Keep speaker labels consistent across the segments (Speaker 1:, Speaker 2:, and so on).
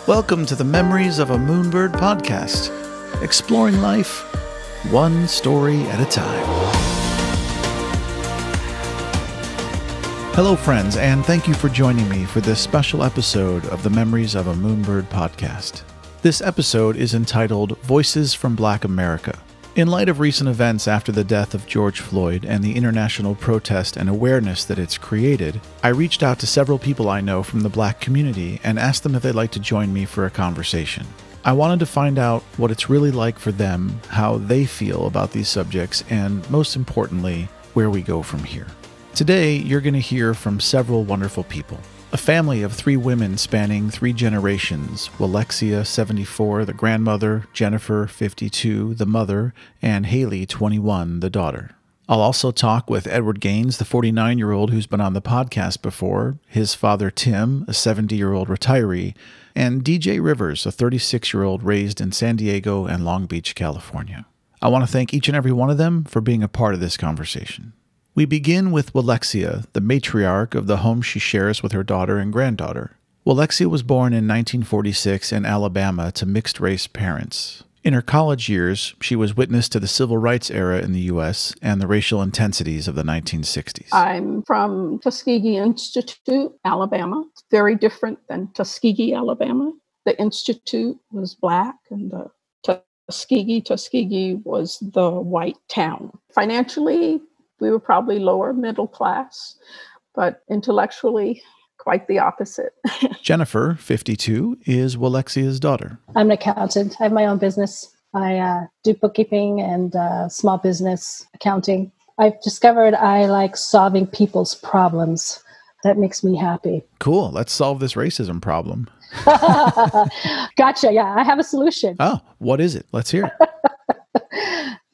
Speaker 1: Welcome to the Memories of a Moonbird podcast, exploring life one story at a time. Hello, friends, and thank you for joining me for this special episode of the Memories of a Moonbird podcast. This episode is entitled Voices from Black America. In light of recent events after the death of George Floyd and the international protest and awareness that it's created, I reached out to several people I know from the Black community and asked them if they'd like to join me for a conversation. I wanted to find out what it's really like for them, how they feel about these subjects, and most importantly, where we go from here. Today, you're going to hear from several wonderful people. A family of 3 women spanning 3 generations, Walexia, 74, the grandmother, Jennifer, 52, the mother, and Haley, 21, the daughter. I'll also talk with Edward Gaines, the 49-year-old who's been on the podcast before, his father Tim, a 70-year-old retiree, and DJ Rivers, a 36-year-old raised in San Diego and Long Beach, California. I want to thank each and every one of them for being a part of this conversation. We begin with Walexia, the matriarch of the home she shares with her daughter and granddaughter. Walexia was born in 1946 in Alabama to mixed-race parents. In her college years, she was witness to the civil rights era in the U.S. and the racial intensities of the 1960s.
Speaker 2: I'm from Tuskegee Institute, Alabama. It's very different than Tuskegee, Alabama. The Institute was Black and the Tuskegee was the white town. Financially, we were probably lower middle class, but intellectually, quite the opposite.
Speaker 1: Jennifer, 52, is Walexia's daughter.
Speaker 3: I'm an accountant. I have my own business. I do bookkeeping and small business accounting. I've discovered I like solving people's problems. That makes me happy.
Speaker 1: Cool. Let's solve this racism problem.
Speaker 3: Gotcha. Yeah, I have a solution.
Speaker 1: Oh, what is it? Let's hear it.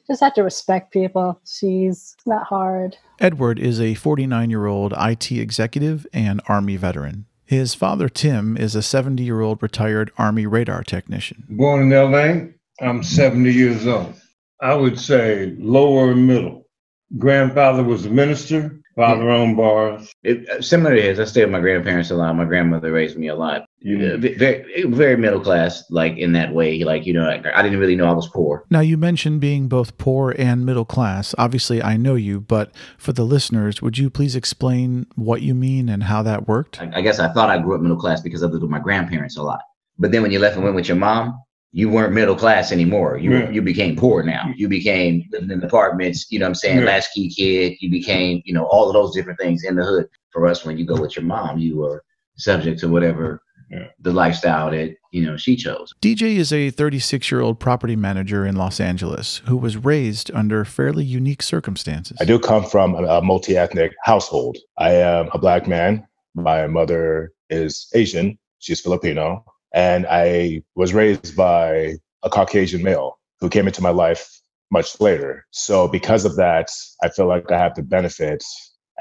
Speaker 3: Just have to respect people. It's not hard.
Speaker 1: Edward is a 49-year-old IT executive and Army veteran. His father, Tim, is a 70-year-old retired Army radar technician.
Speaker 4: Born in L.A., I'm 70 years old. I would say lower middle. Grandfather was a minister, father owned bars.
Speaker 5: Similar to his, I stayed with my grandparents a lot. My grandmother raised me a lot. Very middle class, like in that way. Like, I didn't really know I was poor.
Speaker 1: Now, you mentioned being both poor and middle class. Obviously, I know you, but for the listeners, would you please explain what you mean and how that worked?
Speaker 5: I guess I thought I grew up middle class because I lived with my grandparents a lot. But then when you left and went with your mom, you weren't middle class anymore. You became poor now. You became living in apartments, latchkey kid. You became, all of those different things in the hood. For us, when you go with your mom, you were subject to whatever the lifestyle that, she chose.
Speaker 1: DJ is a 36-year-old property manager in Los Angeles who was raised under fairly unique circumstances.
Speaker 6: I do come from a multi-ethnic household. I am a Black man. My mother is Asian. She's Filipino. And I was raised by a Caucasian male who came into my life much later. So because of that, I feel like I have the benefit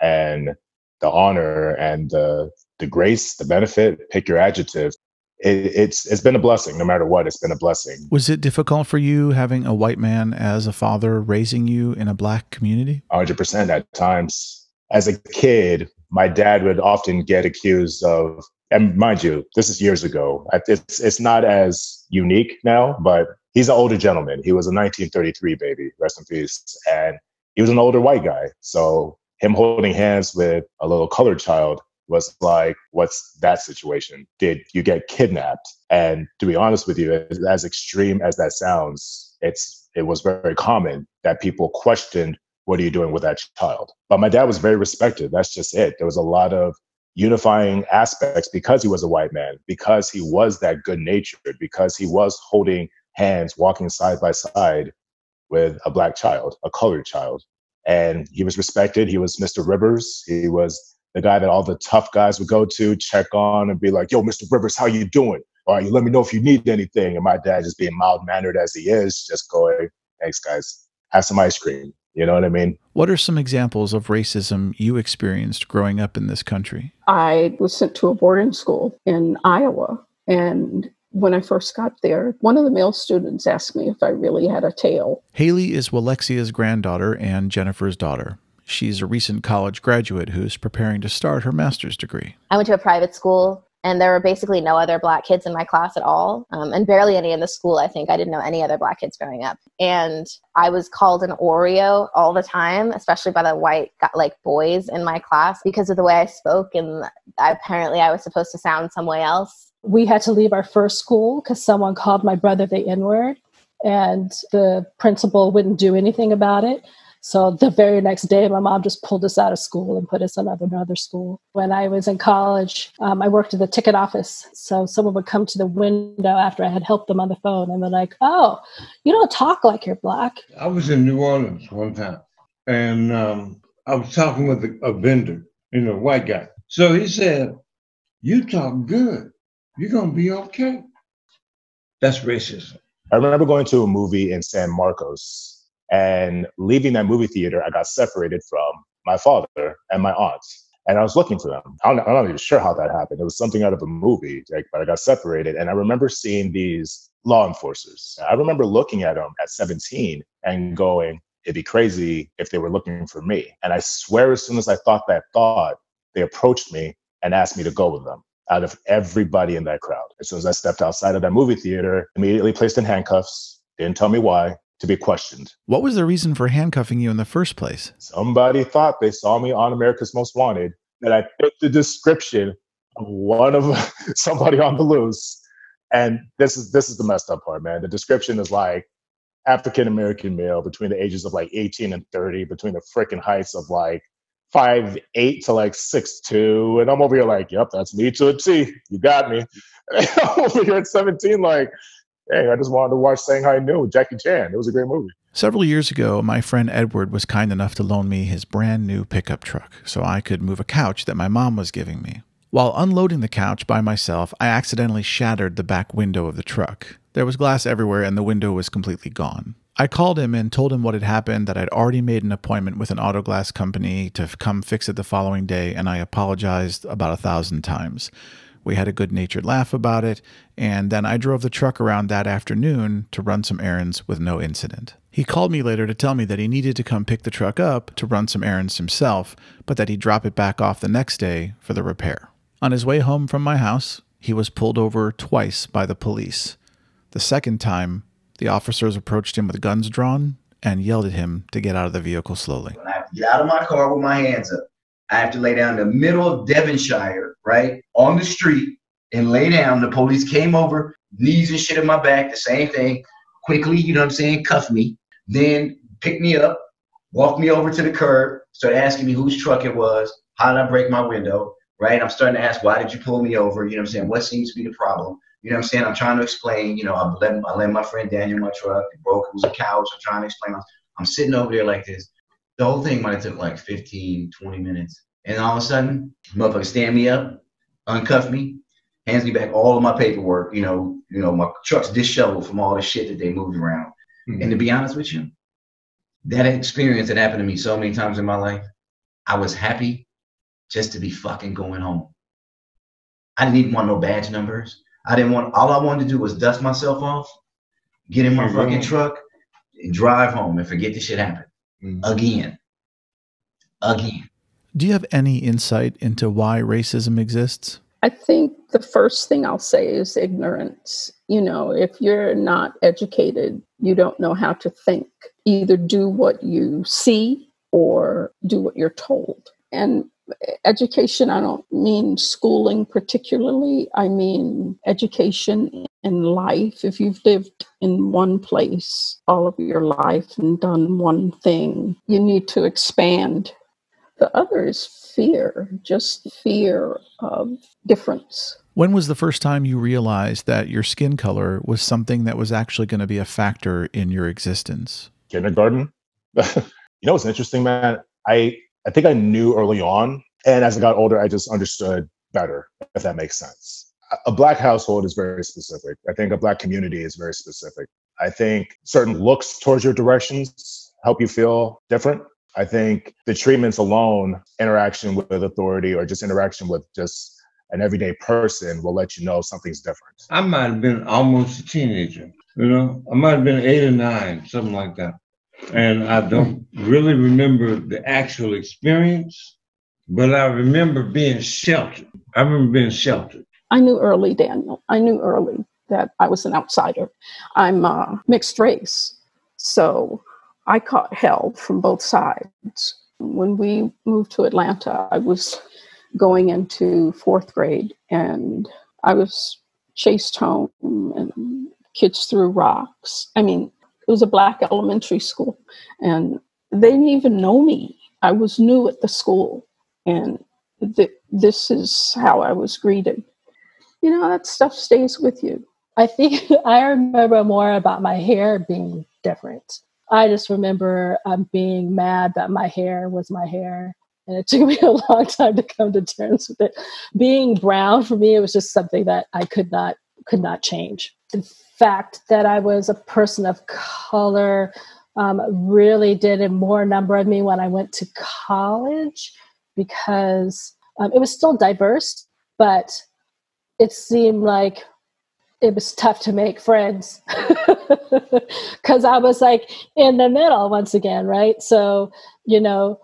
Speaker 6: and the honor and the grace, the benefit, pick your adjective. It's been a blessing. No matter what, it's been a blessing.
Speaker 1: Was it difficult for you having a white man as a father raising you in a Black community?
Speaker 6: 100% at times. As a kid, my dad would often get accused of, and mind you, this is years ago. It's not as unique now, but he's an older gentleman. He was a 1933 baby, rest in peace. And he was an older white guy. So him holding hands with a little colored child was like, what's that situation? Did you get kidnapped? And to be honest with you, as extreme as that sounds, it was very common that people questioned, what are you doing with that child? But my dad was very respected. That's just it. There was a lot of unifying aspects because he was a white man, because he was that good natured, because he was holding hands, walking side by side with a Black child, a colored child. And he was respected. He was Mr. Rivers. He was the guy that all the tough guys would go to, check on and be like, yo, Mr. Rivers, how you doing? All right, you let me know if you need anything. And my dad, just being mild-mannered as he is, just going, thanks, guys, have some ice cream. You know what I mean?
Speaker 1: What are some examples of racism you experienced growing up in this country?
Speaker 2: I was sent to a boarding school in Iowa. And when I first got there, one of the male students asked me if I really had a tail.
Speaker 1: Haley is Walexia's granddaughter and Jennifer's daughter. She's a recent college graduate who's preparing to start her master's degree.
Speaker 7: I went to a private school And there were basically no other Black kids in my class at all, and barely any in the school. I think I didn't know any other Black kids growing up. And I was called an Oreo all the time, especially by the white boys in my class because of the way I spoke. And apparently I was supposed to sound some way else.
Speaker 3: We had to leave our first school because someone called my brother the N-word, and the principal wouldn't do anything about it. So the very next day, my mom just pulled us out of school and put us in another school. When I was in college, I worked at the ticket office. So someone would come to the window after I had helped them on the phone, and they're like, "Oh, you don't talk like you're Black."
Speaker 4: I was in New Orleans one time, and I was talking with a vendor, white guy. So he said, "You talk good. You're going to be okay." That's racism.
Speaker 6: I remember going to a movie in San Marcos. And leaving that movie theater, I got separated from my father and my aunt. And I was looking for them. I'm not even sure how that happened. It was something out of a movie, but I got separated. And I remember seeing these law enforcers. I remember looking at them at 17 and going, it'd be crazy if they were looking for me. And I swear, as soon as I thought that thought, they approached me and asked me to go with them. Out of everybody in that crowd. As soon as I stepped outside of that movie theater, immediately placed in handcuffs, didn't tell me why, to be questioned.
Speaker 1: What was the reason for handcuffing you in the first place?
Speaker 6: Somebody thought they saw me on America's Most Wanted, that I fit the description of somebody on the loose. And this is the messed up part, man. The description is like African-American male between the ages of 18 and 30, between the freaking heights of 5'8" to 6'2", and I'm over here yep, that's me to a T. You got me. And I'm over here at 17, hey, I just wanted to watch Shanghai Noon with Jackie Chan. It was a great movie.
Speaker 1: Several years ago, my friend Edward was kind enough to loan me his brand new pickup truck so I could move a couch that my mom was giving me. While unloading the couch by myself, I accidentally shattered the back window of the truck. There was glass everywhere and the window was completely gone. I called him and told him what had happened, that I'd already made an appointment with an auto glass company to come fix it the following day, and I apologized about 1,000 times. We had a good-natured laugh about it, and then I drove the truck around that afternoon to run some errands with no incident. He called me later to tell me that he needed to come pick the truck up to run some errands himself, but that he'd drop it back off the next day for the repair. On his way home from my house, he was pulled over twice by the police. The second time, the officers approached him with guns drawn and yelled at him to get out of the vehicle slowly.
Speaker 5: When I have to get out of my car with my hands up, I have to lay down in the middle of Devonshire, right, on the street, and lay down. The police came over, knees and shit in my back, the same thing, quickly, cuff me, then pick me up, walk me over to the curb, start asking me whose truck it was, how did I break my window, right? I'm starting to ask, why did you pull me over? What seems to be the problem? I'm trying to explain, I let my friend Daniel my truck, it broke, it was a couch, I'm trying to explain. I'm sitting over there like this. The whole thing might have took 15, 20 minutes. And all of a sudden, motherfucker stand me up, uncuff me, hands me back all of my paperwork. My truck's disheveled from all the shit that they moved around. Mm-hmm. And to be honest with you, that experience that happened to me so many times in my life, I was happy just to be fucking going home. I didn't even want no badge numbers. All I wanted to do was dust myself off, get in my fucking truck, and drive home and forget this shit happened. Again.
Speaker 1: Do you have any insight into why racism exists?
Speaker 2: I think the first thing I'll say is ignorance. If you're not educated, you don't know how to think. Either do what you see or do what you're told. And education, I don't mean schooling particularly. I mean education in life. If you've lived in one place all of your life and done one thing, you need to expand. The other is fear, just fear of difference.
Speaker 1: When was the first time you realized that your skin color was something that was actually going to be a factor in your existence?
Speaker 6: Kindergarten. What's interesting, man? I think I knew early on, and as I got older, I just understood better, if that makes sense. A Black household is very specific. I think a Black community is very specific. I think certain looks towards your directions help you feel different. I think the treatments alone, interaction with authority or just interaction with just an everyday person will let you know something's different.
Speaker 4: I might have been almost a teenager, I might have been 8 or 9, something like that. And I don't really remember the actual experience, but I remember being sheltered.
Speaker 2: I knew early, Daniel. I knew early that I was an outsider. I'm mixed race. So I caught hell from both sides. When we moved to Atlanta, I was going into fourth grade and I was chased home and kids threw rocks. I mean, it was a Black elementary school and they didn't even know me. I was new at the school and this is how I was greeted. You know, that stuff stays with you.
Speaker 3: I think I remember more about my hair being different. I just remember being mad that my hair was my hair. And it took me a long time to come to terms with it. Being brown for me, it was just something that I could not change. The fact that I was a person of color really did a more number on me when I went to college because it was still diverse, but it seemed like it was tough to make friends because I was like in the middle once again, right? So, you know,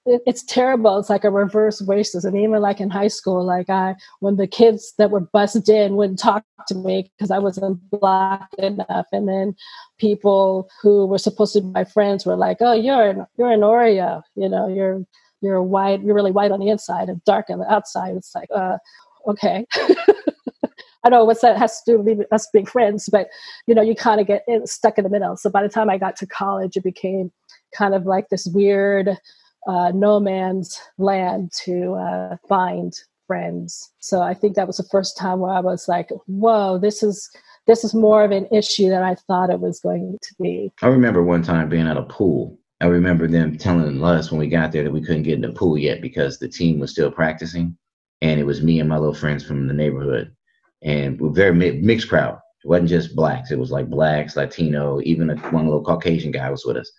Speaker 3: it's terrible. It's like a reverse racism. Even like in high school, when the kids that were bussed in wouldn't talk to me because I wasn't Black enough, and then people who were supposed to be my friends were like, "Oh, you're an Oreo. You know, you're white. You're really white on the inside and dark on the outside." It's like, okay. I don't know what that has to do with us being friends, but, you know, you kind of get stuck in the middle. So by the time I got to college, it became kind of like this weird no man's land to find friends. So I think that was the first time where I was like, whoa, this is more of an issue than I thought it was going to be.
Speaker 5: I remember one time being at a pool. I remember them telling us when we got there that we couldn't get in the pool yet because the team was still practicing. And it was me and my little friends from the neighborhood. And we're very mixed crowd. It wasn't just Blacks. It was like Blacks, Latino, even one little Caucasian guy was with us.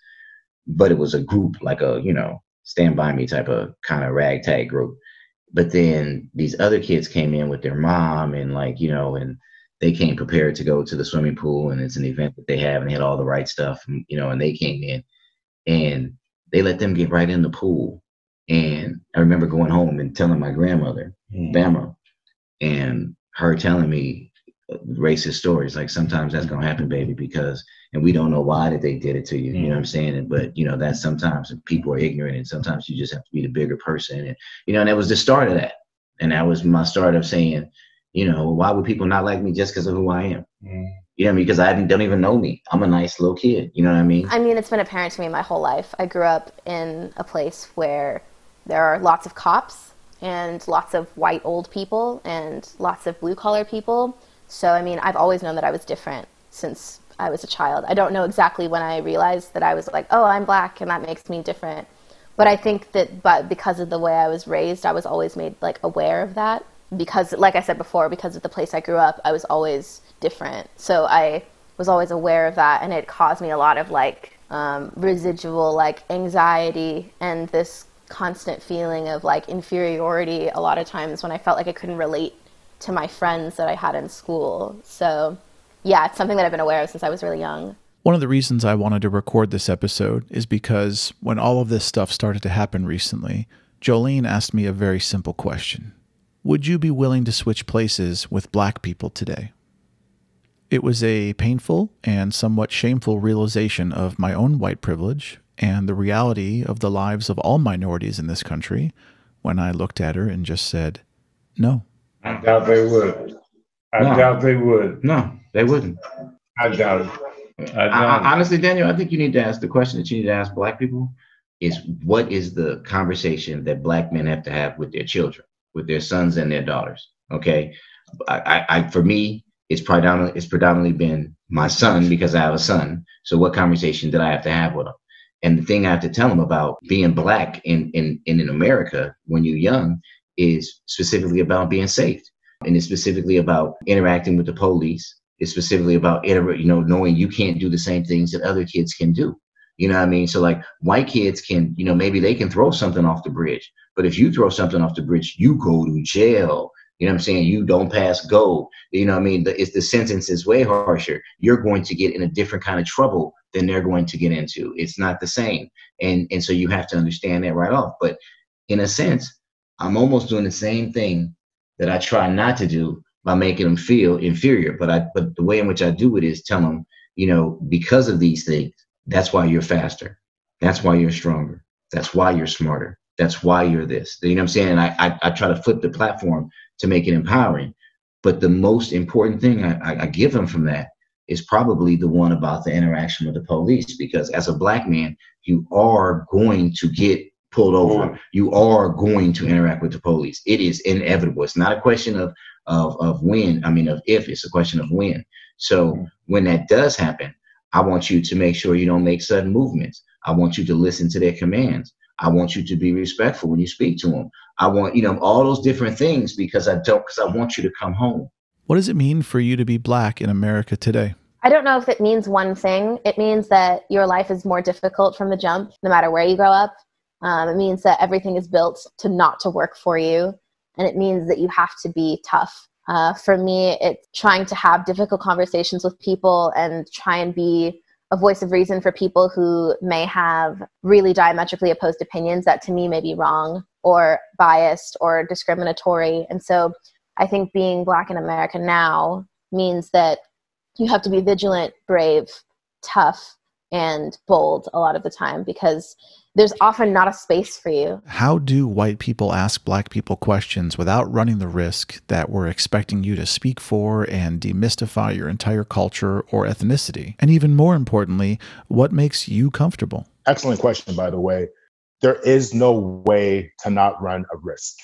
Speaker 5: But it was a group, like a, you know, stand by me type of kind of ragtag group. But then these other kids came in with their mom and like, you know, and they came prepared to go to the swimming pool. And it's an event that they have and they had all the right stuff, and, you know, and they came in and they let them get right in the pool. And I remember going home and telling my grandmother, Bama, and her telling me racist stories, like sometimes that's gonna happen, baby, because, and we don't know why that they did it to you, you know what I'm saying? But you know, that sometimes people are ignorant and sometimes you just have to be the bigger person. And, you know, and that was the start of that. And that was my start of saying, you know, why would people not like me just because of who I am? You know what I mean? Because don't even know me. I'm a nice little kid, you know what I mean?
Speaker 7: I mean, it's been apparent to me my whole life. I grew up in a place where there are lots of cops and lots of white old people and lots of blue collar people. So, I mean, I've always known that I was different since I was a child. I don't know exactly when I realized that I was like, oh, I'm Black and that makes me different. But I think that because of the way I was raised, I was always made like aware of that. Because, like I said before, because of the place I grew up, I was always different. So I was always aware of that, and it caused me a lot of like residual like anxiety and this constant feeling of like inferiority a lot of times when I felt like I couldn't relate to my friends that I had in school. So yeah, it's something that I've been aware of since I was really young.
Speaker 1: One of the reasons I wanted to record this episode is because when all of this stuff started to happen recently, Jolene asked me a very simple question. Would you be willing to switch places with Black people today? It was a painful and somewhat shameful realization of my own white privilege and the reality of the lives of all minorities in this country when I looked at her and just said, no.
Speaker 4: I doubt they would. I doubt they would.
Speaker 5: No, they wouldn't.
Speaker 4: I doubt it.
Speaker 5: Honestly, Daniel, I think you need to ask the question that you need to ask Black people is, what is the conversation that Black men have to have with their children, with their sons and their daughters? Okay. For me, it's predominantly been my son because I have a son. So what conversation did I have to have with him? And the thing I have to tell them about being Black in America when you're young is specifically about being safe. And it's specifically about interacting with the police. It's specifically about, knowing you can't do the same things that other kids can do. You know what I mean? So like white kids can, maybe they can throw something off the bridge. But if you throw something off the bridge, you go to jail. You know what I'm saying? You don't pass go. You know what I mean? The sentence is way harsher. You're going to get in a different kind of trouble than they're going to get into. It's not the same. And so you have to understand that right off. But in a sense, I'm almost doing the same thing that I try not to do by making them feel inferior. But the way in which I do it is tell them, because of these things, that's why you're faster. That's why you're stronger. That's why you're smarter. That's why you're this. You know what I'm saying? And I try to flip the platform to make it empowering. But the most important thing I give them from that is probably the one about the interaction with the police, because as a Black man, you are going to get pulled over. You are going to interact with the police. It is inevitable. It's not a question of when, of if, it's a question of when. So when that does happen, I want you to make sure you don't make sudden movements. I want you to listen to their commands. I want you to be respectful when you speak to them. I want, all those different things because I want you to come home.
Speaker 1: What does it mean for you to be Black in America today?
Speaker 7: I don't know if it means one thing. It means that your life is more difficult from the jump, no matter where you grow up. It means that everything is built not to work for you. And it means that you have to be tough. For me, it's trying to have difficult conversations with people and try and be a voice of reason for people who may have really diametrically opposed opinions that to me may be wrong or biased or discriminatory. And so I think being Black in America now means that you have to be vigilant, brave, tough, and bold a lot of the time because there's often not a space for you.
Speaker 1: How do white people ask Black people questions without running the risk that we're expecting you to speak for and demystify your entire culture or ethnicity? And even more importantly, what makes you comfortable?
Speaker 6: Excellent question, by the way. There is no way to not run a risk.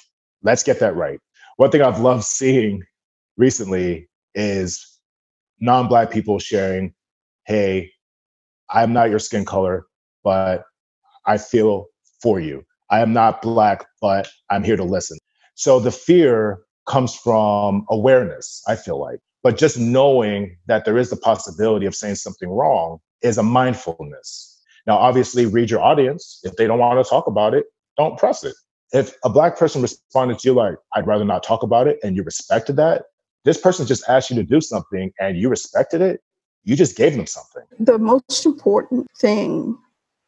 Speaker 6: Let's get that right. One thing I've loved seeing recently is non-Black people sharing, hey, I'm not your skin color, but I feel for you. I am not Black, but I'm here to listen. So the fear comes from awareness, I feel like. But just knowing that there is the possibility of saying something wrong is a mindfulness. Now, obviously, read your audience. If they don't want to talk about it, don't press it. If a Black person responded to you like, I'd rather not talk about it, and you respected that, this person just asked you to do something and you respected it, you just gave them something.
Speaker 2: The most important thing,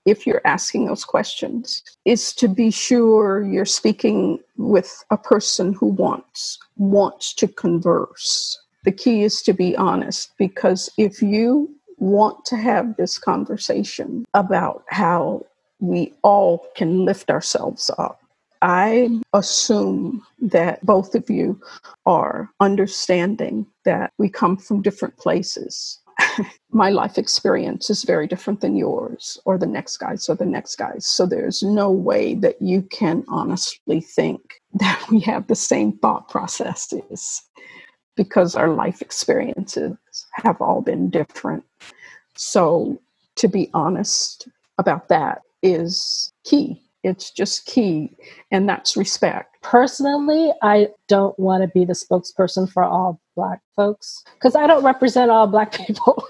Speaker 2: if you're asking those questions, is to be sure you're speaking with a person who wants to converse. The key is to be honest, because if you want to have this conversation about how we all can lift ourselves up, I assume that both of you are understanding that we come from different places. My life experience is very different than yours or the next guy's. So there's no way that you can honestly think that we have the same thought processes because our life experiences have all been different. So to be honest about that is key. It's just key, and that's respect.
Speaker 3: Personally, I don't want to be the spokesperson for all Black folks because I don't represent all Black people.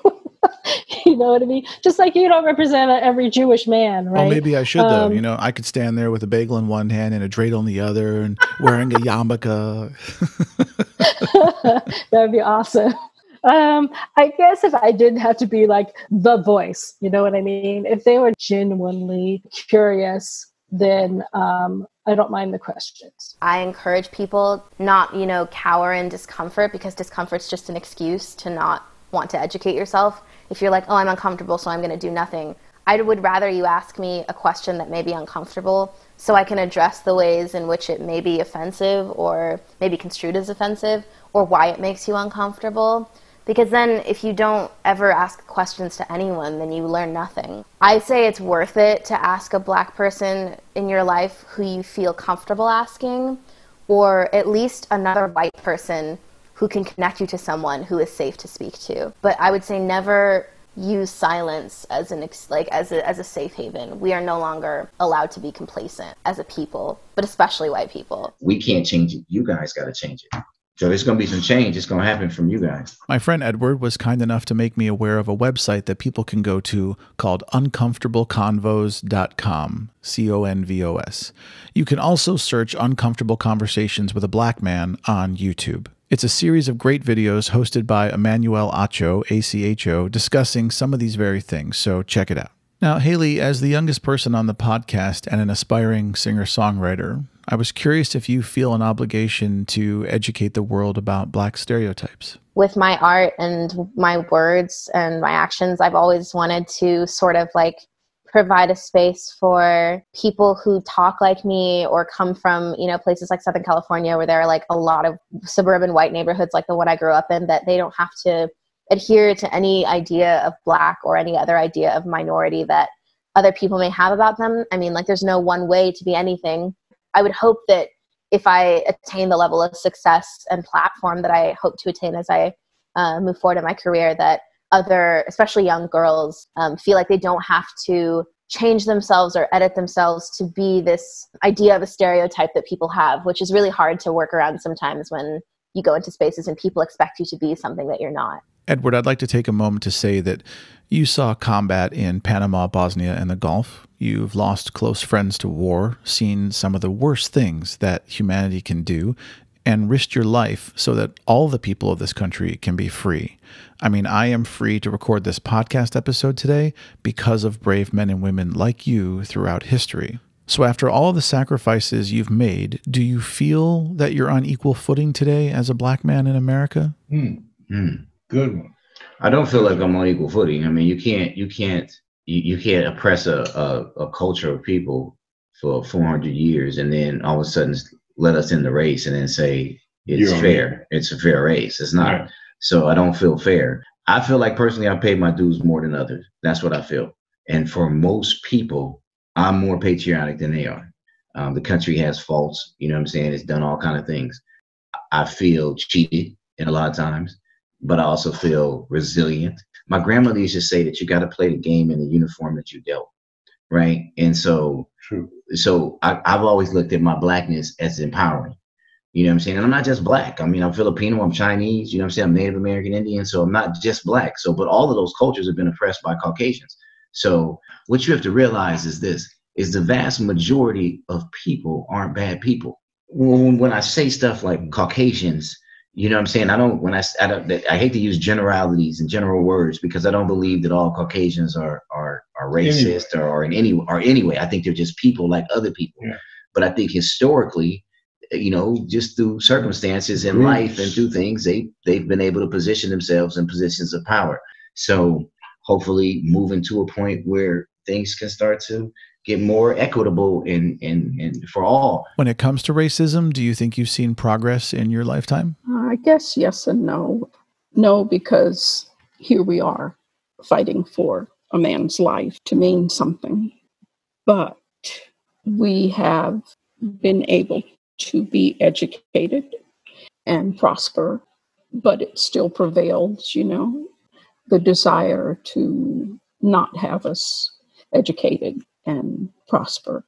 Speaker 3: You know what I mean? Just like you don't represent every Jewish man, right?
Speaker 1: Oh, maybe I should, though. I could stand there with a bagel in one hand and a dreidel in the other and wearing a yarmulke.
Speaker 3: That would be awesome. I guess if I didn't have to be like the voice, you know what I mean? If they were genuinely curious, then I don't mind the questions.
Speaker 7: I encourage people not, cower in discomfort because discomfort's just an excuse to not want to educate yourself. If you're like, oh, I'm uncomfortable, so I'm going to do nothing. I would rather you ask me a question that may be uncomfortable so I can address the ways in which it may be offensive or maybe construed as offensive or why it makes you uncomfortable. Because then if you don't ever ask questions to anyone, then you learn nothing. I say it's worth it to ask a Black person in your life who you feel comfortable asking, or at least another white person who can connect you to someone who is safe to speak to. But I would say never use silence as as a safe haven. We are no longer allowed to be complacent as a people, but especially white people.
Speaker 5: We can't change it. You guys got to change it. So there's going to be some change. It's going to happen from you guys.
Speaker 1: My friend Edward was kind enough to make me aware of a website that people can go to called uncomfortableconvos.com, CONVOS. You can also search Uncomfortable Conversations with a Black Man on YouTube. It's a series of great videos hosted by Emmanuel Acho, ACHO, discussing some of these very things, so check it out. Now, Haley, as the youngest person on the podcast and an aspiring singer-songwriter, I was curious if you feel an obligation to educate the world about Black stereotypes.
Speaker 7: With my art and my words and my actions, I've always wanted to sort of like provide a space for people who talk like me or come from, you know, places like Southern California where there are like a lot of suburban white neighborhoods like the one I grew up in, that they don't have to adhere to any idea of Black or any other idea of minority that other people may have about them. I mean, like, there's no one way to be anything. I would hope that if I attain the level of success and platform that I hope to attain as I move forward in my career, that other, especially young girls, feel like they don't have to change themselves or edit themselves to be this idea of a stereotype that people have, which is really hard to work around sometimes when you go into spaces and people expect you to be something that you're not.
Speaker 1: Edward, I'd like to take a moment to say that you saw combat in Panama, Bosnia, and the Gulf. You've lost close friends to war, seen some of the worst things that humanity can do, and risked your life so that all the people of this country can be free. I mean, I am free to record this podcast episode today because of brave men and women like you throughout history. So after all of the sacrifices you've made, do you feel that you're on equal footing today as a Black man in America?
Speaker 4: Good one.
Speaker 5: I don't feel like I'm on equal footing. I mean, you can't oppress a culture of people for 400 years and then all of a sudden let us in the race and then say it's fair. It's a fair race. It's not. Right. So I don't feel fair. I feel like personally I paid my dues more than others. That's what I feel. And for most people, I'm more patriotic than they are. The country has faults. You know what I'm saying? It's done all kinds of things. I feel cheated in a lot of times, but I also feel resilient. My grandmother used to say that you got to play the game in the uniform that you dealt, right? And so, I've always looked at my Blackness as empowering. You know what I'm saying? And I'm not just Black. I mean, I'm Filipino, I'm Chinese, you know what I'm saying? I'm Native American Indian, so I'm not just Black. So, but all of those cultures have been oppressed by Caucasians. So what you have to realize is this, is the vast majority of people aren't bad people. When I say stuff like Caucasians, you know what I'm saying? I hate to use generalities and general words because I don't believe that all Caucasians are racist or in any way. I think they're just people like other people. Yeah. But I think historically, you know, just through circumstances in life and through things, they've been able to position themselves in positions of power. So hopefully moving to a point where things can start to get more equitable and for all.
Speaker 1: When it comes to racism, do you think you've seen progress in your lifetime?
Speaker 2: I guess yes and no. No, because here we are fighting for a man's life to mean something. But we have been able to be educated and prosper, but it still prevails, you know, the desire to not have us educated and prosper.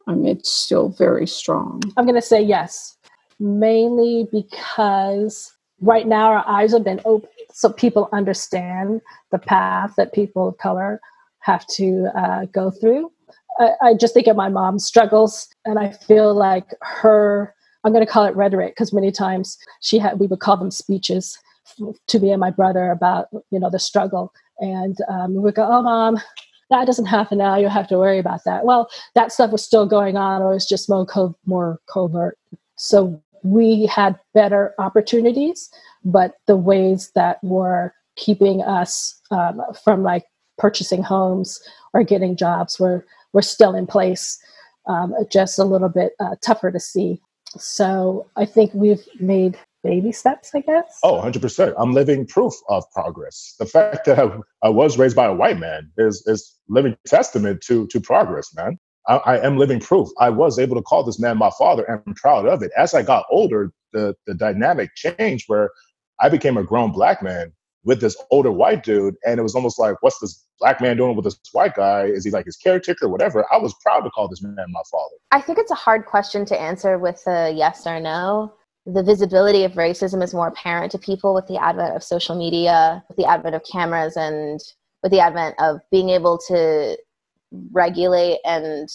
Speaker 2: I mean, it's still very strong.
Speaker 3: I'm going to say yes, mainly because right now our eyes have been open so people understand the path that people of color have to go through. I just think of my mom's struggles, and I feel like I'm going to call it rhetoric, because many times we would call them speeches to me and my brother about, you know, the struggle. And we would go, "Oh, Mom, that doesn't happen now. You don't have to worry about that." Well, that stuff was still going on, or it was just more covert. So we had better opportunities, but the ways that were keeping us from like purchasing homes or getting jobs were still in place, just a little bit tougher to see. So I think we've made baby steps, I guess.
Speaker 6: Oh, 100%. I'm living proof of progress. The fact that I was raised by a white man is living testament to progress, man. I am living proof. I was able to call this man my father, and I'm proud of it. As I got older, the dynamic changed where I became a grown Black man with this older white dude. And it was almost like, what's this Black man doing with this white guy? Is he like his caretaker or whatever? I was proud to call this man my father.
Speaker 7: I think it's a hard question to answer with a yes or no. The visibility of racism is more apparent to people with the advent of social media, with the advent of cameras, and with the advent of being able to regulate and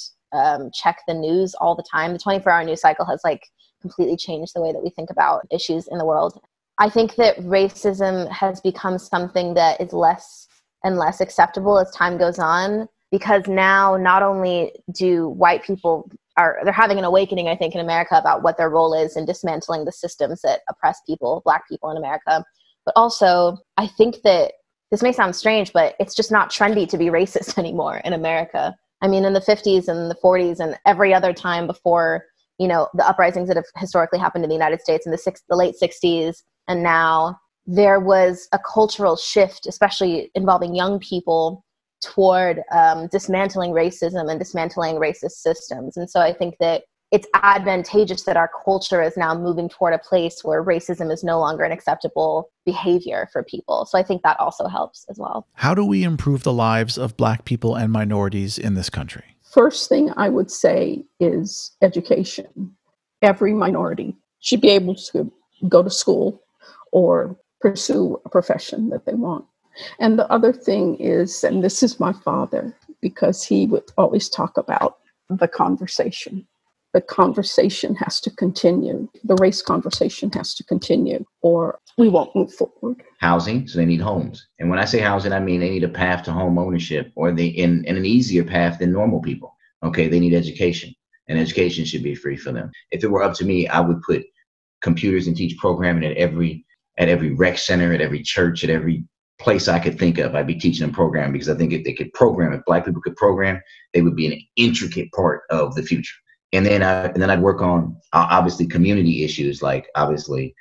Speaker 7: check the news all the time. The 24-hour news cycle has like completely changed the way that we think about issues in the world. I think that racism has become something that is less and less acceptable as time goes on. because now not only do white people they're having an awakening, I think, in America about what their role is in dismantling the systems that oppress people, Black people in America. But also, I think that this may sound strange, but it's just not trendy to be racist anymore in America. I mean, in the 50s and the 40s and every other time before, you know, the uprisings that have historically happened in the United States in the late 60s, and now there was a cultural shift, especially involving young people, toward dismantling racism and dismantling racist systems. And so I think that it's advantageous that our culture is now moving toward a place where racism is no longer an acceptable behavior for people. So I think that also helps as well.
Speaker 1: How do we improve the lives of Black people and minorities in this country?
Speaker 2: First thing I would say is education. Every minority should be able to go to school or pursue a profession that they want. And the other thing is, and this is my father, because he would always talk about the conversation. The conversation has to continue. The race conversation has to continue, or we won't move forward.
Speaker 5: Housing, so they need homes. And when I say housing, I mean they need a path to home ownership, or they in an easier path than normal people. Okay, they need education, and education should be free for them. If it were up to me, I would put computers and teach programming at every rec center, at every church, at every place I could think of. I'd be teaching them programming, because I think if they could program, if Black people could program, they would be an intricate part of the future. And then I'd work on obviously community issues, like obviously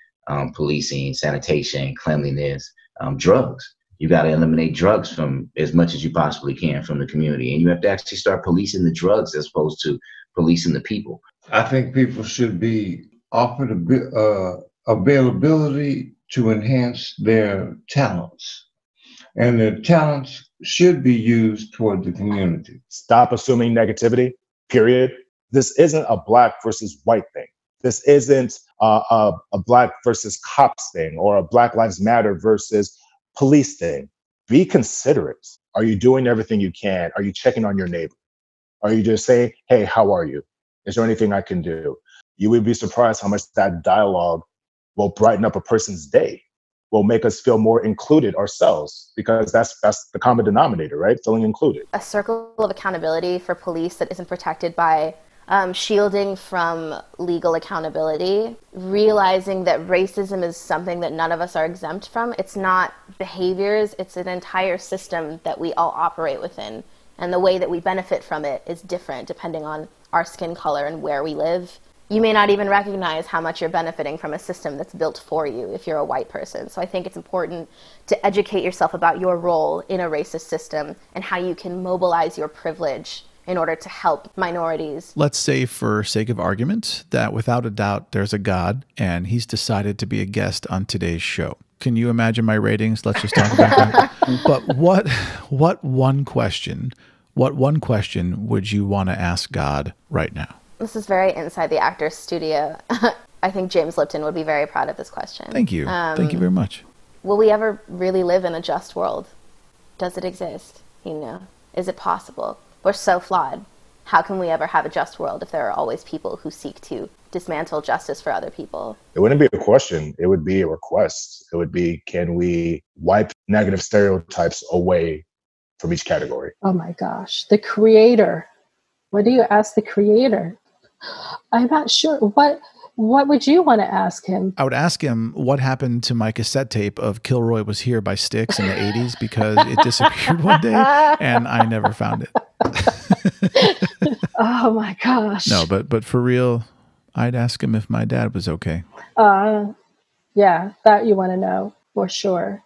Speaker 5: policing, sanitation, cleanliness, drugs. You got to eliminate drugs from as much as you possibly can from the community, and you have to actually start policing the drugs as opposed to policing the people.
Speaker 4: I think people should be offered availability to enhance their talents. And their talents should be used toward the community.
Speaker 6: Stop assuming negativity, period. This isn't a Black versus white thing. This isn't a Black versus cops thing, or a Black Lives Matter versus police thing. Be considerate. Are you doing everything you can? Are you checking on your neighbor? Are you just saying, hey, how are you? Is there anything I can do? You would be surprised how much that dialogue will brighten up a person's day, will make us feel more included ourselves, because that's the common denominator, right? Feeling included.
Speaker 7: A circle of accountability for police that isn't protected by shielding from legal accountability, realizing that racism is something that none of us are exempt from. It's not behaviors, it's an entire system that we all operate within. And the way that we benefit from it is different depending on our skin color and where we live. You may not even recognize how much you're benefiting from a system that's built for you if you're a white person. So I think it's important to educate yourself about your role in a racist system and how you can mobilize your privilege in order to help minorities.
Speaker 1: Let's say, for sake of argument, that without a doubt there's a God and he's decided to be a guest on today's show. Can you imagine my ratings? Let's just talk about that. But what one question would you want to ask God right now?
Speaker 7: This is very inside the actor's studio. I think James Lipton would be very proud of this question.
Speaker 1: Thank you. Thank you very much.
Speaker 7: Will we ever really live in a just world? Does it exist? You know, is it possible? We're so flawed. How can we ever have a just world if there are always people who seek to dismantle justice for other people?
Speaker 6: It wouldn't be a question. It would be a request. It would be, can we wipe negative stereotypes away from each category?
Speaker 3: Oh my gosh, the creator. What do you ask the creator? I'm not sure. What would you want to ask him?
Speaker 1: I would ask him what happened to my cassette tape of Kilroy Was Here by Styx in the 80s, because it disappeared one day and I never found it.
Speaker 3: Oh my gosh.
Speaker 1: No, but for real, I'd ask him if my dad was okay.
Speaker 3: Yeah, that you want to know for sure.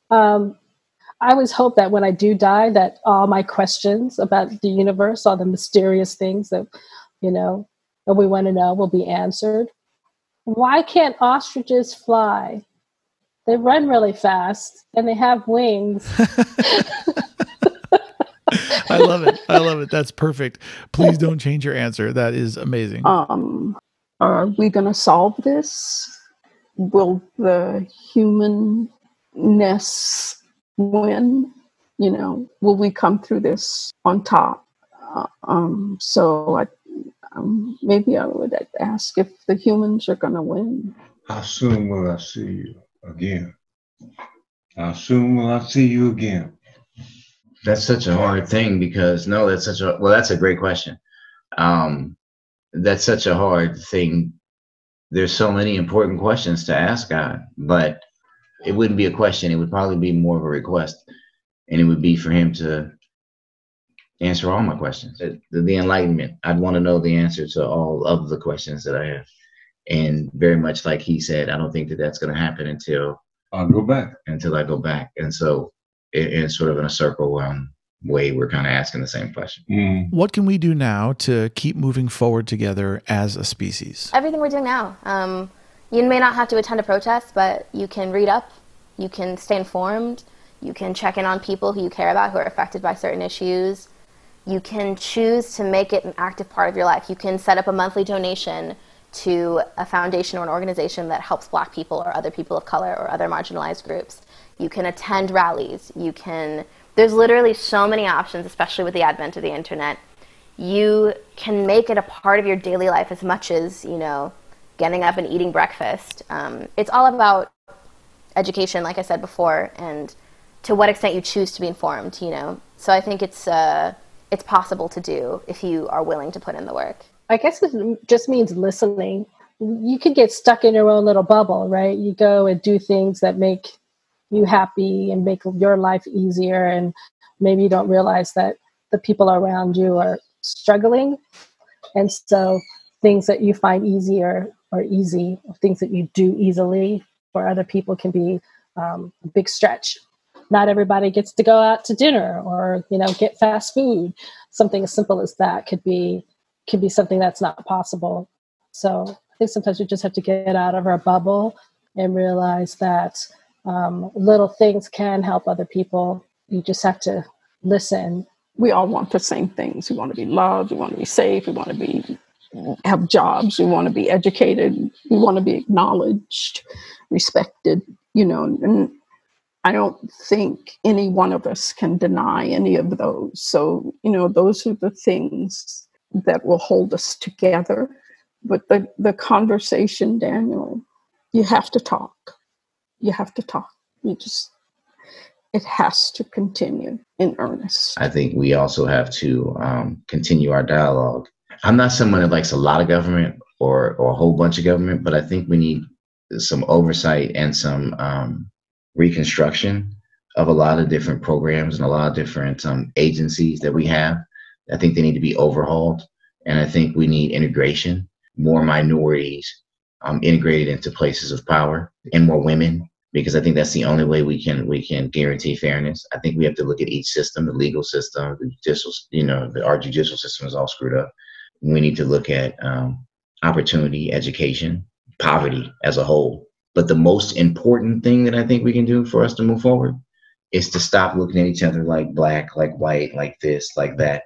Speaker 3: I always hope that when I do die, that all my questions about the universe, all the mysterious things that, that we want to know, will be answered. Why can't ostriches fly? They run really fast and they have wings.
Speaker 1: I love it. I love it. That's perfect. Please don't change your answer. That is amazing.
Speaker 2: Are we going to solve this? Will the humanness win? Will we come through this on top? Maybe I would ask if the humans are going to win.
Speaker 4: How soon will I see you again? How soon will I see you again?
Speaker 5: That's such a hard thing because that's a great question. That's such a hard thing. There's so many important questions to ask God, but it wouldn't be a question. It would probably be more of a request, and it would be for him to answer all my questions. The enlightenment. I'd want to know the answer to all of the questions that I have. And very much like he said, I don't think that that's going to happen until
Speaker 4: I go back.
Speaker 5: And so it's sort of in a circle way, we're kind of asking the same question.
Speaker 4: Mm.
Speaker 1: What can we do now to keep moving forward together as a species?
Speaker 7: Everything we're doing now. You may not have to attend a protest, but you can read up, you can stay informed, you can check in on people who you care about who are affected by certain issues. You can choose to make it an active part of your life. You can set up a monthly donation to a foundation or an organization that helps Black people or other people of color or other marginalized groups. You can attend rallies. There's literally so many options, especially with the advent of the internet. You can make it a part of your daily life as much as, getting up and eating breakfast. It's all about education, like I said before, and to what extent you choose to be informed, So I think it's possible to do if you are willing to put in the work.
Speaker 3: I guess it just means listening. You could get stuck in your own little bubble, right? You go and do things that make you happy and make your life easier. And maybe you don't realize that the people around you are struggling. And so things that you find easier or easy, or things that you do easily for other people can be a big stretch. Not everybody gets to go out to dinner or, get fast food. Something as simple as that could be something that's not possible. So I think sometimes we just have to get out of our bubble and realize that little things can help other people. You just have to listen.
Speaker 2: We all want the same things. We want to be loved. We want to be safe. We want to have jobs. We want to be educated. We want to be acknowledged, respected, and I don't think any one of us can deny any of those. So, those are the things that will hold us together. But the conversation, Daniel, you have to talk. You have to talk. It has to continue in earnest.
Speaker 5: I think we also have to continue our dialogue. I'm not someone that likes a lot of government or a whole bunch of government, but I think we need some oversight and some reconstruction of a lot of different programs and a lot of different agencies that we have. I think they need to be overhauled. And I think we need integration, more minorities integrated into places of power and more women, because I think that's the only way we can guarantee fairness. I think we have to look at each system, the legal system, the judicial, our judicial system is all screwed up. We need to look at opportunity, education, poverty as a whole. But the most important thing that I think we can do for us to move forward is to stop looking at each other like Black, like white, like this, like that,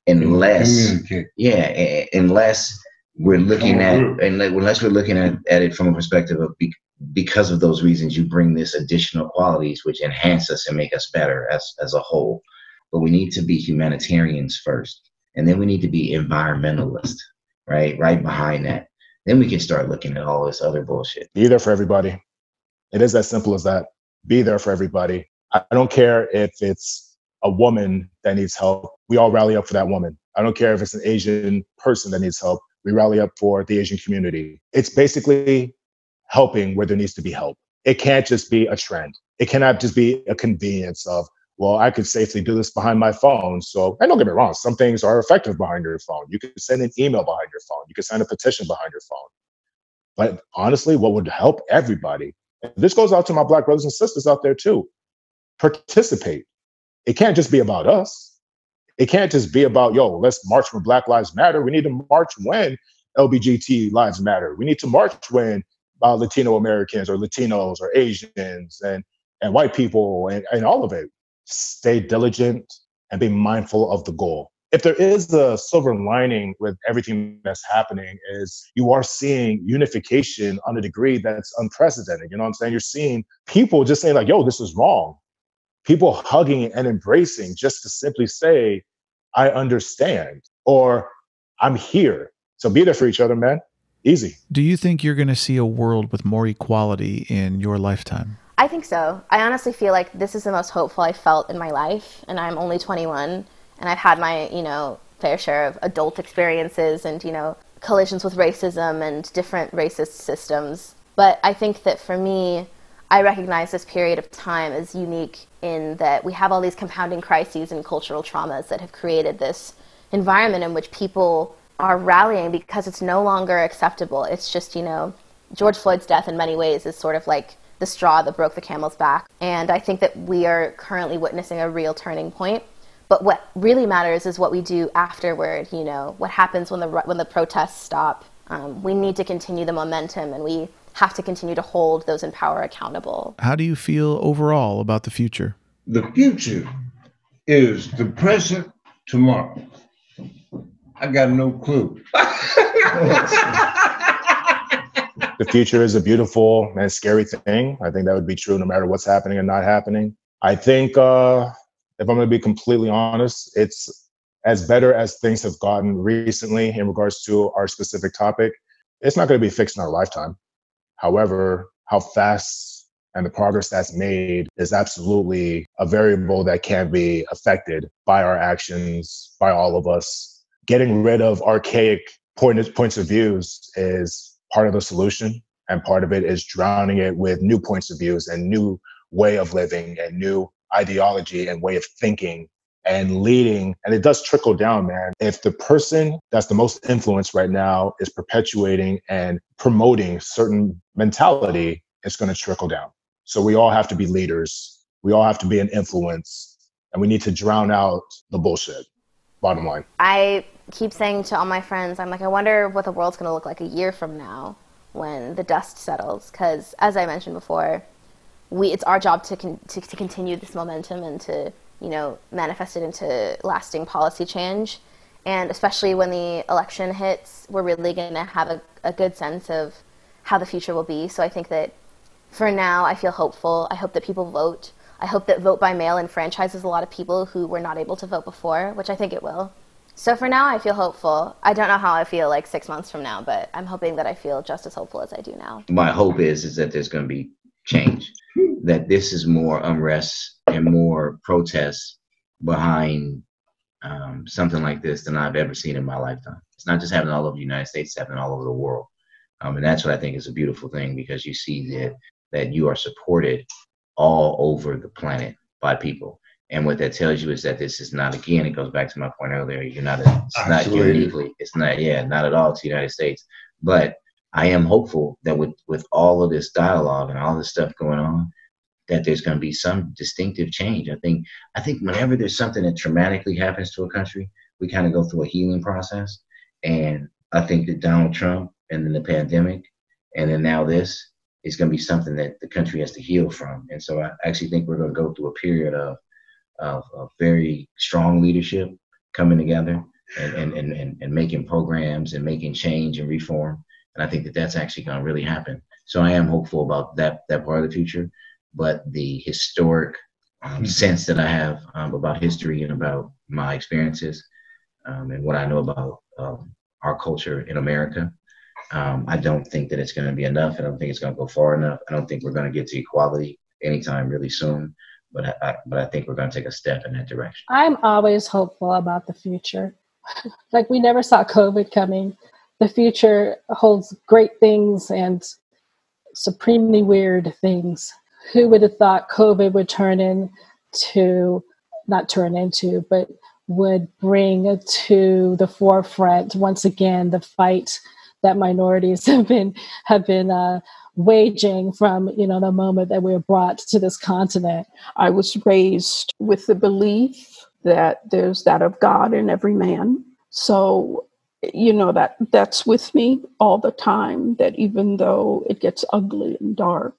Speaker 5: unless we're looking at it from a perspective of because of those reasons, you bring this additional qualities which enhance us and make us better as a whole. But we need to be humanitarians first, and then we need to be environmentalists, right behind that. Then we can start looking at all this other bullshit.
Speaker 6: Be there for everybody. It is as simple as that. Be there for everybody. I don't care if it's a woman that needs help. We all rally up for that woman. I don't care if it's an Asian person that needs help. We rally up for the Asian community. It's basically helping where there needs to be help. It can't just be a trend. It cannot just be a convenience of, well, I could safely do this behind my phone. So, and don't get me wrong, some things are effective behind your phone. You can send an email behind your phone. You can send a petition behind your phone. But honestly, what would help everybody, and this goes out to my Black brothers and sisters out there too, participate. It can't just be about us. It can't just be about, let's march when Black Lives Matter. We need to march when LGBT lives matter. We need to march when Latino Americans or Latinos or Asians and white people and all of it. Stay diligent and be mindful of the goal. If there is a silver lining with everything that's happening, is you are seeing unification on a degree that's unprecedented. You know what I'm saying? You're seeing people just saying like, this is wrong. People hugging and embracing just to simply say, I understand, or I'm here. So be there for each other, man. Easy.
Speaker 1: Do you think you're going to see a world with more equality in your lifetime?
Speaker 7: I think so. I honestly feel like this is the most hopeful I felt in my life, and I'm only 21, and I've had my, fair share of adult experiences and, collisions with racism and different racist systems. But I think that for me, I recognize this period of time as unique in that we have all these compounding crises and cultural traumas that have created this environment in which people are rallying because it's no longer acceptable. It's just, George Floyd's death in many ways is sort of like the straw that broke the camel's back. And I think that we are currently witnessing a real turning point. But what really matters is what we do afterward, what happens when the protests stop. We need to continue the momentum, and we have to continue to hold those in power accountable.
Speaker 1: How do you feel overall about the future?
Speaker 4: The future is the present tomorrow. I got no clue.
Speaker 6: The future is a beautiful and scary thing. I think that would be true no matter what's happening and not happening. I think, if I'm going to be completely honest, it's as better as things have gotten recently in regards to our specific topic. It's not going to be fixed in our lifetime. However, how fast and the progress that's made is absolutely a variable that can be affected by our actions, by all of us. Getting rid of archaic points of views is part of the solution, and part of it is drowning it with new points of views and new way of living and new ideology and way of thinking and leading. And it does trickle down, man. If the person that's the most influenced right now is perpetuating and promoting certain mentality, it's going to trickle down. So we all have to be leaders. We all have to be an influence, and we need to drown out the bullshit. Bottom line.
Speaker 7: I keep saying to all my friends, I'm like, I wonder what the world's going to look like a year from now when the dust settles. Because as I mentioned before, it's our job to continue this momentum and to, manifest it into lasting policy change. And especially when the election hits, we're really going to have a good sense of how the future will be. So I think that for now, I feel hopeful. I hope that people vote. I hope that vote by mail enfranchises a lot of people who were not able to vote before, which I think it will. So for now, I feel hopeful. I don't know how I feel like 6 months from now, but I'm hoping that I feel just as hopeful as I do now.
Speaker 5: My hope is that there's going to be change, that this is more unrest and more protests behind something like this than I've ever seen in my lifetime. It's not just happening all over the United States, it's happening all over the world. And that's what I think is a beautiful thing, because you see that you are supported all over the planet by people. And what that tells you is that this is not, again, it goes back to my point earlier, not uniquely, not at all to the United States. But I am hopeful that with all of this dialogue and all this stuff going on, that there's going to be some distinctive change. I think whenever there's something that traumatically happens to a country, we kind of go through a healing process. And I think that Donald Trump and then the pandemic and then now this is going to be something that the country has to heal from. And so I actually think we're going to go through a period of very strong leadership coming together and making programs and making change and reform. And I think that that's actually going to really happen. So I am hopeful about that part of the future. But the historic sense that I have about history and about my experiences and what I know about our culture in America, I don't think that it's going to be enough. I don't think it's going to go far enough. I don't think we're going to get to equality anytime really soon. But I think we're going to take a step in that direction.
Speaker 3: I'm always hopeful about the future. Like, we never saw COVID coming. The future holds great things and supremely weird things. Who would have thought COVID would would bring to the forefront once again the fight that minorities have been waging from the moment that we were brought to this continent.
Speaker 2: I was raised with the belief that there's that of God in every man. So, that's with me all the time, that even though it gets ugly and dark,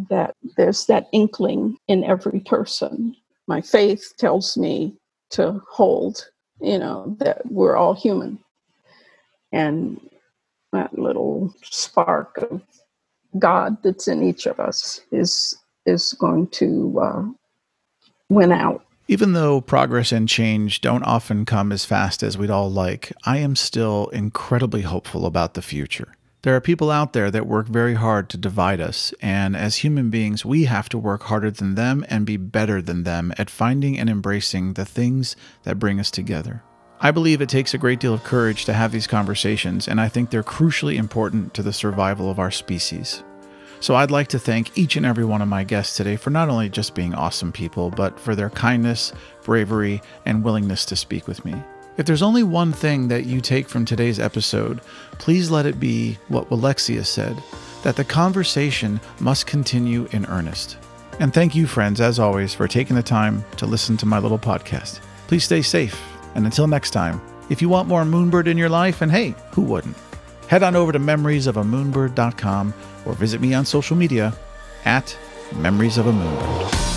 Speaker 2: that there's that inkling in every person. My faith tells me to hold, that we're all human. And that little spark of God that's in each of us is going to win out.
Speaker 1: Even though progress and change don't often come as fast as we'd all like, I am still incredibly hopeful about the future. There are people out there that work very hard to divide us, and as human beings, we have to work harder than them and be better than them at finding and embracing the things that bring us together. I believe it takes a great deal of courage to have these conversations, and I think they're crucially important to the survival of our species. So I'd like to thank each and every one of my guests today for not only just being awesome people, but for their kindness, bravery, and willingness to speak with me. If there's only one thing that you take from today's episode, please let it be what Alexia said, that the conversation must continue in earnest. And thank you, friends, as always, for taking the time to listen to my little podcast. Please stay safe, and until next time, if you want more Moonbird in your life, and hey, who wouldn't? Head on over to memoriesofamoonbird.com or visit me on social media at memoriesofamoonbird.